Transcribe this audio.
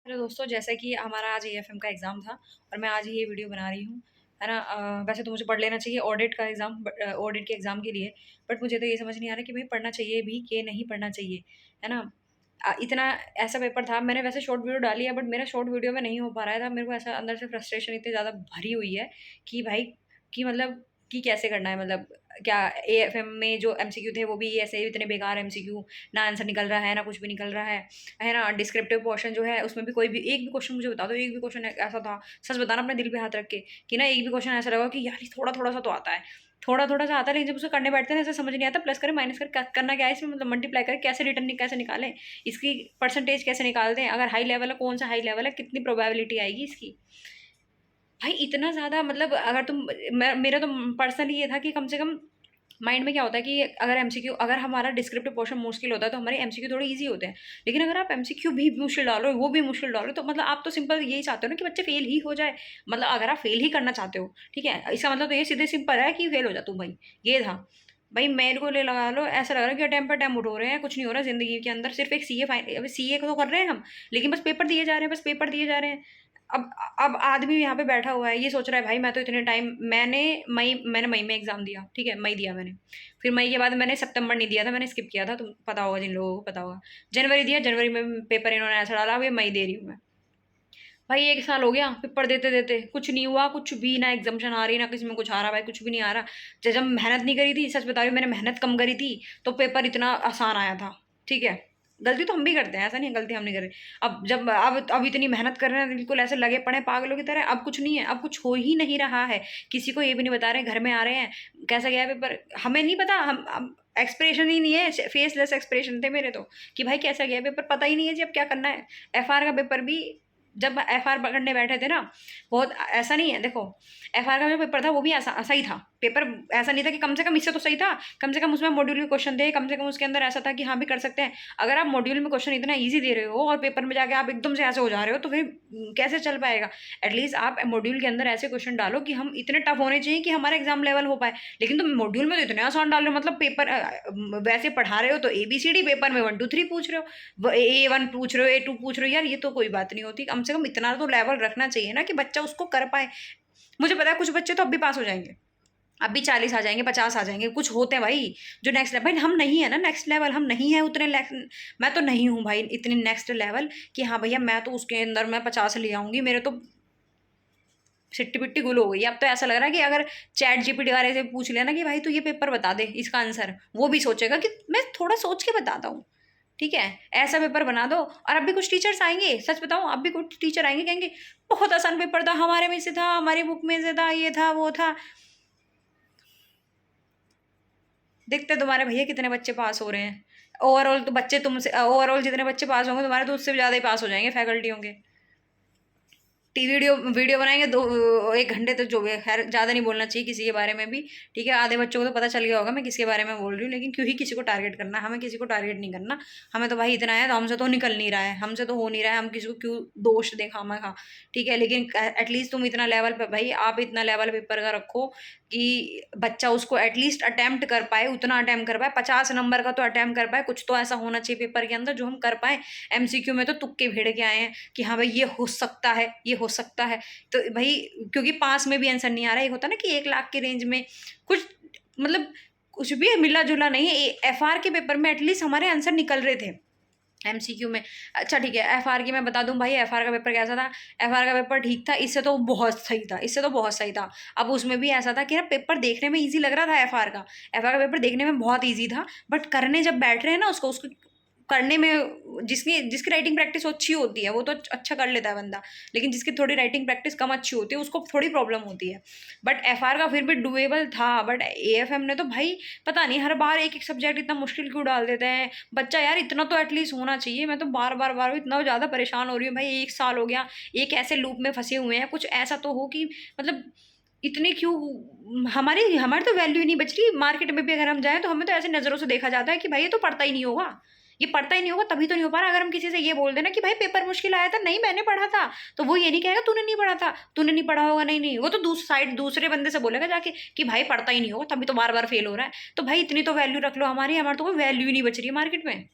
Hello दोस्तों, जैसे कि हमारा आज एएफएम का एग्ज़ाम था और मैं आज ये वीडियो बना रही हूँ, है ना। वैसे तो मुझे पढ़ लेना चाहिए ऑडिट का एग्ज़ाम, ऑडिट के एग्ज़ाम के लिए। बट मुझे तो ये समझ नहीं आ रहा कि भाई पढ़ना चाहिए भी कि नहीं पढ़ना चाहिए, है ना। इतना ऐसा पेपर था, मैंने वैसे शॉर्ट वीडियो डाली है बट मेरा शॉर्ट वीडियो में नहीं हो पा रहा था। मेरे को ऐसा अंदर से फ्रस्ट्रेशन इतनी ज़्यादा भरी हुई है कि भाई कि मतलब कि कैसे करना है, मतलब क्या एएफएम में जो एमसीक्यू थे वो भी ऐसे ही इतने बेकार एमसीक्यू, ना आंसर निकल रहा है ना कुछ भी निकल रहा है ना। डिस्क्रिप्टिव पोर्शन जो है उसमें भी कोई भी एक भी क्वेश्चन मुझे बता दो, एक भी क्वेश्चन ऐसा था, सच बताना अपने दिल पे हाथ रख के, कि ना एक भी क्वेश्चन ऐसा लगा कि यार ये थोड़ा थोड़ा सा तो आता है, थोड़ा थोड़ा सा आता है, लेकिन जब उसे करने बैठते हैं ना ऐसा समझ नहीं आता प्लस करें माइनस करें करना क्या है इसमें, मतलब मल्टीप्लाई करें कैसे, रिटर्न कैसे निकालें, इसकी परसेंटेज कैसे निकालते हैं, अगर हाई लेवल है कौन सा हाई लेवल है, कितनी प्रोबेबिलिटी आएगी इसकी। भाई इतना ज़्यादा, मतलब अगर मेरा तो पर्सनली ये था कि कम से कम माइंड में क्या होता है कि अगर एमसीक्यू, अगर हमारा डिस्क्रिप्टिव पोर्शन मुश्किल होता है तो हमारे एमसीक्यू थोड़े इजी होते हैं। लेकिन अगर आप एमसीक्यू भी मुश्किल डालो, वो भी मुश्किल डालो, तो मतलब आप तो सिंपल यही चाहते हो ना कि बच्चे फेल ही हो जाए। मतलब अगर आप फेल ही करना चाहते हो, ठीक है, इसका मतलब तो ये सीधे सिंपल है कि फेल हो जा तू भाई। ये था भाई, मेरे को ले लगा लो ऐसा लग रहा है कि अटैम्प्ट पर अटैम्प्ट हो रहे हैं, कुछ नहीं हो रहा जिंदगी के अंदर, सिर्फ एक सीए फाइन, अभी सीए को तो कर रहे हैं हम, लेकिन बस पेपर दिए जा रहे हैं, बस पेपर दिए जा रहे हैं। अब अब आदमी यहाँ पे बैठा हुआ है, ये सोच रहा है भाई मैं तो इतने टाइम, मैंने मई में एग्जाम दिया, ठीक है, मई दिया मैंने। फिर मई के बाद मैंने सितंबर नहीं दिया था, मैंने स्किप किया था, तुम पता होगा जिन लोगों को पता होगा। जनवरी दिया, जनवरी में पेपर इन्होंने ऐसा डाला, अब ये मई दे रही हूँ मैं। भाई एक साल हो गया पेपर देते देते, कुछ नहीं हुआ, कुछ भी ना एग्जामेशन आ रही ना किसी में कुछ आ रहा, भाई कुछ भी नहीं आ रहा। जब मेहनत नहीं करी थी, सच बता रही हूँ, मैंने मेहनत कम करी थी तो पेपर इतना आसान आया था, ठीक है। गलती तो हम भी करते हैं, ऐसा नहीं है गलती हम नहीं कर रहे। अब इतनी मेहनत कर रहे हैं, बिल्कुल ऐसे लगे पड़े पागलों की तरह, अब कुछ नहीं है, अब कुछ हो ही नहीं रहा है। किसी को ये भी नहीं बता रहे, घर में आ रहे हैं कैसा गया है पेपर, हमें नहीं पता, हम एक्सप्रेशन ही नहीं है, फेसलेस एक्सप्रेशन थे मेरे तो, कि भाई कैसा गया पेपर, पता ही नहीं है जी अब क्या करना है। एफआर का पेपर भी, जब एफआर पकड़ने बैठे थे ना, बहुत ऐसा नहीं है, देखो एफआर का जो पेपर था वो भी ऐसा सही था पेपर, ऐसा नहीं था कि कम से कम इससे तो सही था, कम से कम उसमें मॉड्यूल के क्वेश्चन थे, कम से कम उसके अंदर ऐसा था कि हाँ भी कर सकते हैं। अगर आप मॉड्यूल में क्वेश्चन इतना ईजी दे रहे हो और पेपर में जाके आप एकदम से ऐसे हो जा रहे हो तो फिर कैसे चल पाएगा। एटलीस्ट आप मॉड्यूल के अंदर ऐसे क्वेश्चन डालो कि हम इतने टफ होने चाहिए कि हमारा एग्जाम लेवल हो पाए। लेकिन तुम मॉड्यूल में तो इतने आसान डाल रहे हो, मतलब पेपर वैसे पढ़ा रहे हो तो ABCD, पेपर में 1 2 3 पूछ रहे हो, A1 पूछ रहे हो, A2 पूछ रहे हो, यार ये तो कोई बात नहीं होती, कम से कम इतना तो लेवल रखना चाहिए ना कि बच्चा उसको कर पाए। मुझे पता है कुछ बच्चे तो अब भी पास हो जाएंगे, अब भी 40 आ जाएंगे, 50 आ जाएंगे, कुछ होते हैं भाई जो नेक्स्ट लेवल, भाई हम नहीं है ना नेक्स्ट लेवल, हम नहीं है उतने, मैं तो नहीं हूँ भाई इतने नेक्स्ट लेवल कि हाँ भैया मैं तो उसके अंदर मैं 50 ले आऊंगी, मेरे तो सिट्टी पिट्टी गुल हो गई। अब तो ऐसा लग रहा है कि अगर चैट जीपीटी वाले से पूछ लेना कि भाई तू ये पेपर बता दे इसका आंसर, वो भी सोचेगा कि मैं थोड़ा सोच के बताता हूँ, ठीक है, ऐसा पेपर बना दो। और अब भी कुछ टीचर्स आएंगे, सच बताऊं, अब भी कुछ टीचर आएंगे कहेंगे बहुत आसान पेपर था, हमारे में से था, हमारी बुक में से था, ये था वो था। देखते तुम्हारे भैया कितने बच्चे पास हो रहे हैं, ओवरऑल तो बच्चे तुमसे, ओवरऑल जितने बच्चे पास होंगे तुम्हारे तो उससे भी ज़्यादा ही पास हो जाएंगे फैकल्टियों के। टी वीडियो वीडियो बनाएंगे 1 घंटे तक, जो भी खैर ज़्यादा नहीं बोलना चाहिए किसी के बारे में भी, ठीक है, आधे बच्चों को तो पता चल गया होगा मैं किसके बारे में बोल रही हूँ, लेकिन क्यों ही किसी को टारगेट करना, हमें किसी को टारगेट नहीं करना। हमें तो भाई इतना है, तो हमसे तो निकल नहीं रहा है, हमसे तो हो नहीं रहा है, हम किसी को क्यों दोष दें खामा खा, ठीक है। लेकिन एटलीस्ट तुम इतना लेवल पे, भाई आप इतना लेवल पेपर का रखो कि बच्चा उसको एटलीस्ट अटेम्प्ट कर पाए, उतना अटेम्प्ट कर पाए, 50 नंबर का तो अटेम्प्ट कर पाए, कुछ तो ऐसा होना चाहिए पेपर के अंदर जो हम कर पाए। एमसीक्यू में तो तुक्के भिड़ के आए हैं कि हाँ भाई ये हो सकता है, ये हो सकता है, तो भाई क्योंकि पास में भी आंसर नहीं आ रहा है, एक होता है ना कि 1 लाख की रेंज में कुछ, मतलब कुछ भी मिला जुला नहीं है। एफआर के पेपर में एटलीस्ट हमारे आंसर निकल रहे थे एमसीक्यू में। अच्छा ठीक है, एफआर की मैं बता दूं भाई, एफआर का पेपर कैसा था। एफआर का पेपर ठीक था, इससे तो बहुत सही था, इससे तो बहुत सही था। अब उसमें भी ऐसा था कि ना पेपर देखने में इजी लग रहा था, एफआर का पेपर देखने में बहुत इजी था, बट करने जब बैठ रहे हैं ना उसको उसको करने में, जिसकी जिसकी राइटिंग प्रैक्टिस अच्छी होती है वो तो अच्छा कर लेता है बंदा, लेकिन जिसकी थोड़ी राइटिंग प्रैक्टिस कम अच्छी होती है उसको थोड़ी प्रॉब्लम होती है। बट एफआर का फिर भी डुएबल था, बट एएफएम ने तो भाई पता नहीं हर बार एक एक सब्जेक्ट इतना मुश्किल क्यों डाल देते हैं। बच्चा यार इतना तो एटलीस्ट होना चाहिए, मैं तो बार बार इतना ज़्यादा परेशान हो रही हूँ भाई, 1 साल हो गया एक ऐसे लूप में फंसे हुए हैं, कुछ ऐसा तो हो कि मतलब इतने क्यों, हमारी हमारी तो वैल्यू ही नहीं बच रही मार्केट में भी, अगर हम जाएं तो हमें तो ऐसे नज़रों से देखा जाता है कि भाई ये तो पढ़ता ही नहीं होगा, ये पढ़ता ही नहीं होगा तभी तो नहीं हो पा रहा। अगर हम किसी से ये बोल देना कि भाई पेपर मुश्किल आया था, नहीं मैंने पढ़ा था, तो वो ये नहीं कहेगा तूने नहीं पढ़ा था, तूने नहीं पढ़ा होगा, नहीं नहीं, वो तो दूसरे बंदे से बोलेगा जाके कि भाई पढ़ता ही नहीं होगा तभी तो बार बार फेल हो रहा है। तो भाई इतनी तो वैल्यू रख लो हमारी, हमारी तो कोई वैल्यू ही नहीं बच रही है मार्केट में।